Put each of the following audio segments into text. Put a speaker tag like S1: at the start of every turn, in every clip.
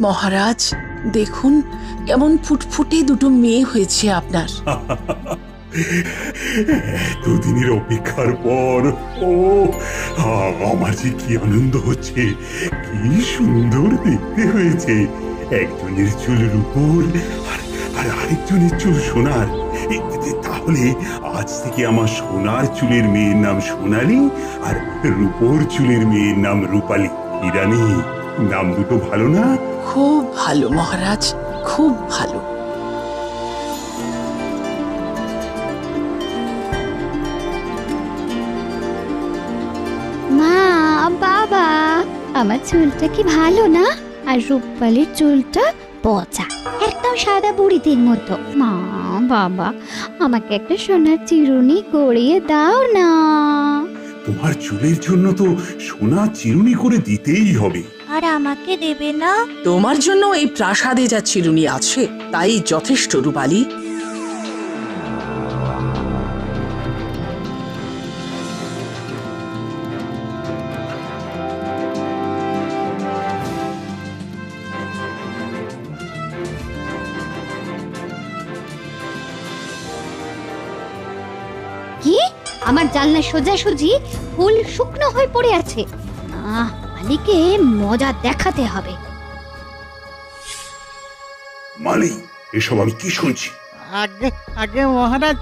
S1: মহারাজ, দেখুন কেমন ফুটফুটে দুটো মেয়ে হয়েছে আপনার।
S2: দুদিনের অপেক্ষার পর ও আমার যে কি আনন্দ হচ্ছে, কি সুন্দর দেখতে হয়েছে। একজনের চুল রূপোর আর আরেকজনের চুল সোনার। তাহলে আজ থেকে আমার সোনার চুলের মেয়ের নাম সোনালী, আর রূপোর চুলের মেয়ের নাম রূপালী। ইরানি, নাম দুটো ভালো না?
S1: খুব ভালো মহারাজ, খুব ভালো।
S3: মা, বাবা, আমার চুলটা কি ভালো না? আর রূপালীর চুলটা পচা, একদম সাদা বুড়িদের মতো। মা, বাবা, আমাকে একটা সোনার চিরুনি গড়িয়ে দাও না।
S2: তোমার চুলের জন্য তো সোনা চিরুনি করে দিতেই হবে।
S4: আর আমাকে দেবে না?
S1: তোমার জন্য এই প্রাসাদে যা চিরুনি আছে তাই যথেষ্ট রূপালী।
S3: কি? আমার জানলা সোজাসুজি ফুল শুকনো হয়ে পড়ে আছে। মালিকে মজা দেখাতে হবে।
S2: মালি, এসব আমি কি শুনছি?
S5: আগে আগে মহারাজ,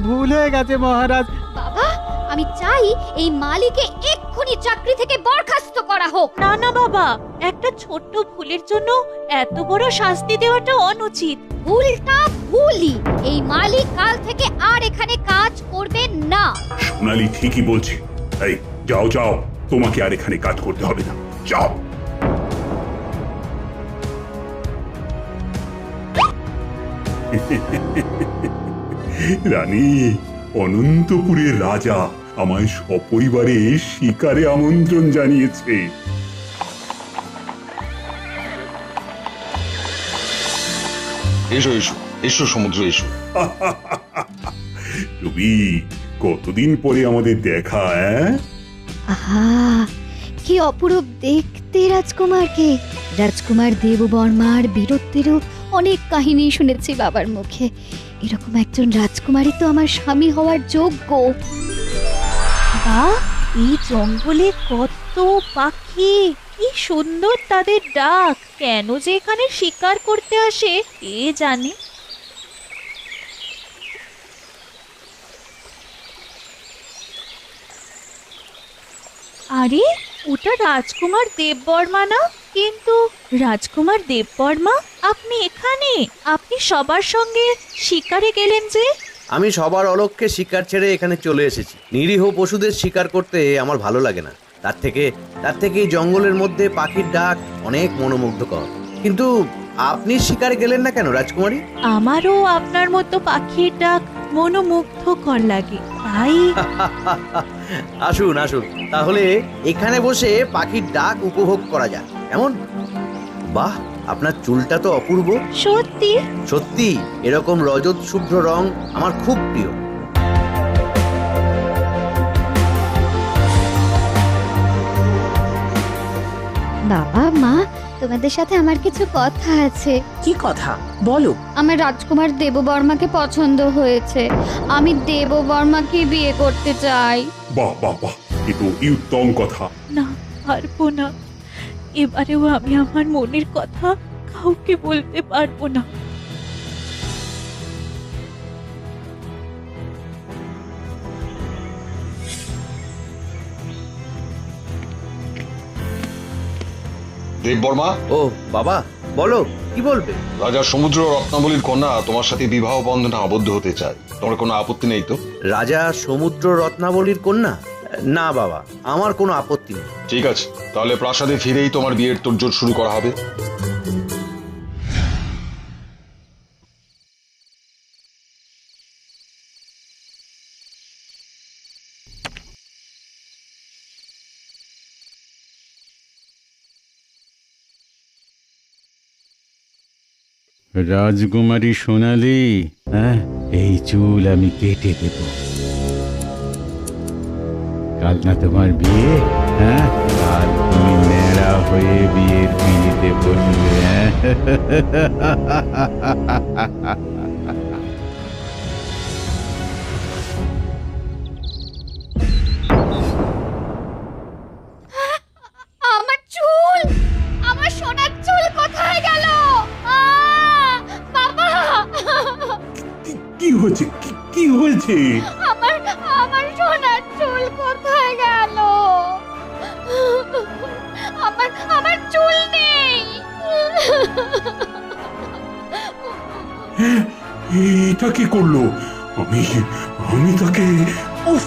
S5: ভুল হয়ে গেছে মহারাজ।
S3: বাবা, আমি চাই এই মালিকে এক্ষুনি চাকরি থেকে বরখাস্ত করা হোক।
S4: না না বাবা, একটা ছোট্ট ভুলের জন্য এত বড় শাস্তি দেওয়াটা অনুচিত।
S3: ভুলটা ভুলই। এই মালিক কাল থেকে আর এখানে কাজ করবে না।
S2: সোনালি ঠিকই বলছে। এই যাও যাও, তোমাকে আর এখানে কাজ করতে হবে না, যাও। রানী, অনন্তপুরের রাজা আমায় সপরিবারে শিকারে আমন্ত্রণ জানিয়েছে।
S6: এসো এসো এসো সমুদ্র, এসো।
S2: রবি, কতদিন পরে আমাদের দেখা।
S3: আহা, কি অপরূপ দেখতে রাজকুমারকে। রাজকুমার দেববর্মার বীরত্বেরও অনেক কাহিনী শুনেছি বাবার মুখে। এরকম একজন রাজকুমারই তো আমার স্বামী হওয়ার যোগ্য।
S4: বাহ, এই জঙ্গলে কত পাখি, কি সুন্দর তাদের ডাক। কেন যে এখানে শিকার করতে আসে কে জানে। আরে, ওটা রাজকুমার দেববর্মা না? কিন্তু রাজকুমার দেববর্মা, আপনি এখানে? আপনি সবার সঙ্গে শিকারে গেলেন যে?
S7: আমি সবার অলক্ষ্যে শিকার ছেড়ে এখানে চলে এসেছি। নিরীহ পশুদের শিকার করতে আমার ভালো লাগে না। তার থেকে এই জঙ্গলের মধ্যে পাখির ডাক অনেক মনোমুগ্ধকর। কিন্তু আপনি শিকারে গেলেন না কেন রাজকুমারী?
S4: আমারও আপনার মতো পাখির ডাক মনোমুগ্ধকর লাগে, তাই।
S7: আসুন আসুন, তাহলে এখানে বসে পাখির ডাক উপভোগ করা যাক। এমন? বাহ, আপনার চুলটা তো অপূর্ব।
S4: সত্যি?
S7: সত্যি, এরকম রজত শুভ্র রং আমার খুব প্রিয়।
S3: বাবা, মা, তোমাদের সাথে আমার কিছু কথা আছে।
S1: কি কথা বলো?
S3: আমার রাজকুমার দেববর্মাকে পছন্দ হয়েছে। আমি দেববর্মাকে বিয়ে করতে চাই।
S2: বাহ বাহ বাহ, এ তো উত্তম কথা।
S4: না, পারবো না। এবারেও আমি আমার মনের কথা কাউকে বলতে পারবো না।
S6: দেববর্মা,
S7: ও বাবা, বলো, কি বলবে?
S6: রাজা সমুদ্র রত্নাবলীর কন্যা তোমার সাথে বিবাহ বন্ধনে আবদ্ধ হতে চায়। তোমার কোনো আপত্তি নেই তো?
S7: রাজা সমুদ্র রত্নাবলীর কন্যা? না বাবা, আমার কোনো আপত্তি নেই।
S6: ঠিক আছে, তাহলে প্রাসাদে ফিরেই তোমার বিয়ের তোড়জোড় শুরু করা হবে।
S8: রাজকুমারী সোনালী, হ্যাঁ, এই চুল আমি কেটে দেব। কাল না তোমার বিয়ে? হ্যাঁ, কাল তুমি ন্যাড়া হয়ে বিয়ের পিড়িতে বসবে। হ্যাঁ?
S3: আমার চুল, আমার সোনার চুল কোথায় গেল? বাবা,
S2: কি হয়েছে? কি হয়েছে?
S3: আমার আমার সোনার চুল কোথায় গেল? আমার আমার চুল নেই।
S2: এটা কি করলো? আমি আমি তাকে
S1: উফ,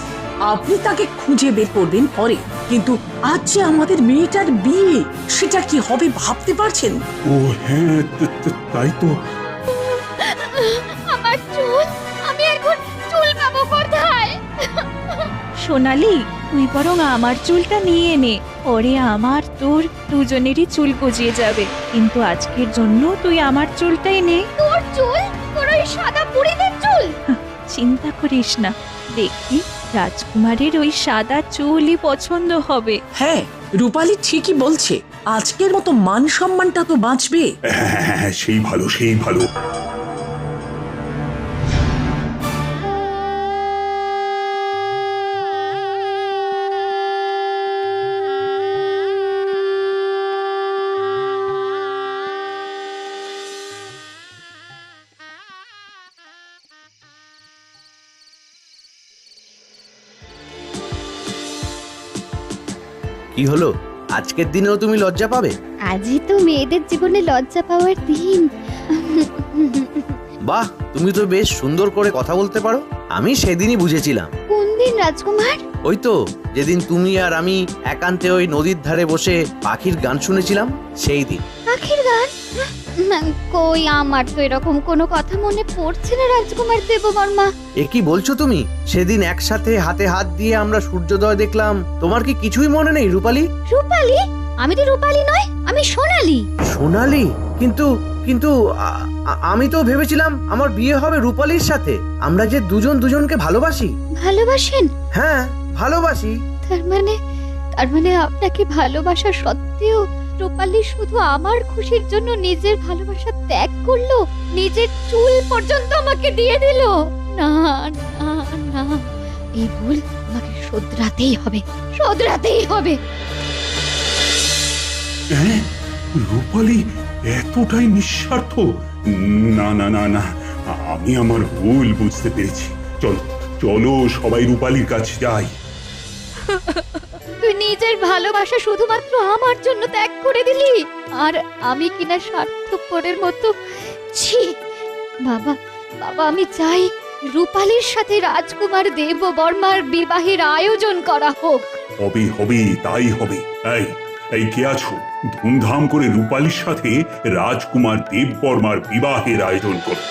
S1: আপনি তাকে খুঁজে বের করবেন পরে, কিন্তু আজ যে আমাদের মেয়েটার বিয়ে, সেটা কি হবে ভাবতে পারছেন?
S2: ও হ্যাঁ, তাই তো।
S3: আমার চুল, আমি এখন চুল পাবো কোথায়?
S4: সোনালি, তুই বরং আমার চুলটা নিয়ে নে, পরে আমার তোর দুজনেরই চুল গজিয়ে যাবে। কিন্তু আজকের জন্য তুই আমার চুলটাই নে।
S3: তোর চুল, তোর ওই সাদা বুড়িদের চুল?
S4: চিন্তা করিস না, দেখবি রাজকুমারের ওই সাদা চুলই পছন্দ হবে।
S1: হ্যাঁ, রূপালী ঠিকই বলছে, আজকের মতো মান সম্মানটা তো বাঁচবে।
S2: হ্যাঁ, সেই ভালো, সেই ভালো।
S7: কি হলো, আজকের দিনেও তুমি লজ্জা পাবে?
S3: আজই তো মেয়েদের জীবনে লজ্জা পাওয়ার দিন।
S7: বাহ, তুমি তো বেশ সুন্দর করে কথা বলতে পারো। আমি সেদিনই বুঝেছিলাম।
S3: কোন দিন রাজকুমার?
S7: ওই তো যেদিন তুমি আর আমি একান্তে ওই নদীর ধারে বসে পাখির গান শুনেছিলাম, সেই দিন।
S3: পাখির গান? কই, আমার তো এরকম কোনো কথা মনে পড়ছে না রাজকুমার দেববর্মা।
S7: এ কি বলছো তুমি? সেদিন একসাথে হাতে হাত দিয়ে আমরা সূর্যোদয় দেখলাম। তোমার কি কিছুই মনে নেই রূপালী?
S3: রূপালী? আমি তো রূপালী নয়, আমি সোনালী।
S7: সোনালী? কিন্তু কিন্তু আমি তো ভেবেছিলাম আমার বিয়ে হবে রূপালীর সাথে। আমরা যে দুজন দুজনকে ভালোবাসি।
S3: ভালোবাসেন?
S7: হ্যাঁ, ভালোবাসি।
S3: তার মানে আপনাকে ভালোবাসা সত্ত্বেও রূপালী শুধু আমার খুশির জন্য নিজের ভালোবাসা ত্যাগ করলো, নিজের চুল পর্যন্ত আমাকে দিয়ে দিল। না না না, এই ভুল আমাকে শোধরাতেই হবে, শোধরাতেই হবে।
S2: হ্যাঁ, রূপালী এতটাই নিঃস্বার্থ? না না না না, আমি আমার ভুল বুঝতে পেরেছি। চলো চলো, সবাই রূপালীর কাছে যাই।
S3: তুই নিজের ভালোবাসা শুধুমাত্র আমার জন্য ত্যাগ করে দিলি, আর আমি কিনা স্বার্থপরের মতো। ছি! বাবা, আমি চাই রূপালীর সাথে রাজকুমার দেববর্মার বিবাহের আয়োজন করা হোক।
S2: হবে হবে, তাই হবে। এই কে আছো? ধুমধাম করে রূপালীর সাথে রাজকুমার দেববর্মার বিবাহের আয়োজন করো।